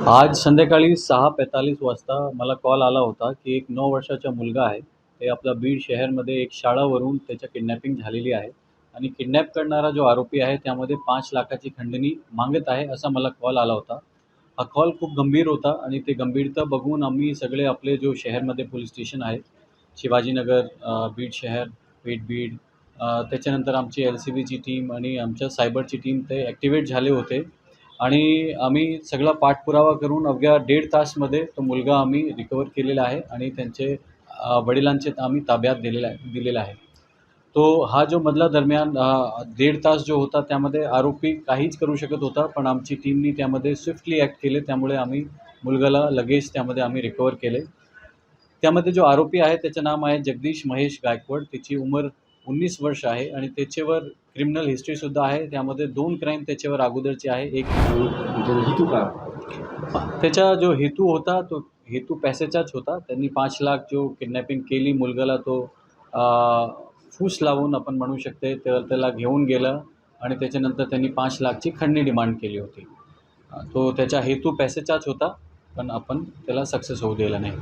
आज संध्याकाळी 6:45 वाजता मला कॉल आला होता, की एक 9 वर्षाचा मुलगा आहे. ते आपला बीड शहरमध्ये एक शाळावरून त्याच्या किडनॅपिंग झालेली आहे आणि किडनॅप करणारा जो आरोपी आहे, त्यामध्ये 5,00,000ची खंडणी मागत आहे, असा मला कॉल आला होता. हा कॉल खूप गंभीर होता आणि ते गंभीरता बघून आम्ही सगळे आपले जो शहरमध्ये पोलीस स्टेशन आहे, शिवाजीनगर, बीड शहर, पेठ बीड, त्याच्यानंतर आमची LCBची टीम आणि आमच्या सायबरची टीम ते ॲक्टिवेट झाले होते आणि आम्ही सगळा पाठपुरावा करून अवघ्या 1.5 तासमध्ये तो मुलगा आम्ही रिकव्हर केलेला आहे आणि त्यांचे वडिलांचे आम्ही ताब्यात दिलेला आहे. तो हा जो मधला दरम्यान 1.5 तास जो होता त्यामध्ये आरोपी काहीच करू शकत होता, पण आमची टीमनी त्यामध्ये स्विफ्टली ॲक्ट केले. त्यामुळे आम्ही मुलगाला लगेच त्यामध्ये आम्ही रिकव्हर केले. त्यामध्ये जो आरोपी आहे त्याचं नाव आहे जगदीश महेश गायकवाड. त्याची उमर 19 वर्ष आहे आणि त्याच्यावर क्रिमिनल हिस्ट्रीसुद्धा आहे. त्यामध्ये 2 क्राईम त्याच्यावर अगोदरचे आहे. एक हेतू का? त्याचा जो हेतू होता तो हेतू पैशाचाच होता. त्यांनी 5,00,000 जो किडनॅपिंग केली मुलगाला तो अ, फूस लावून आपण म्हणू शकते तर त्याला घेऊन गेलं आणि त्याच्यानंतर त्यांनी 5,00,000ची खंडणी डिमांड केली होती. तो त्याचा हेतू पैशाचाच होता, पण आपण त्याला सक्सेस होऊ दिला नाही.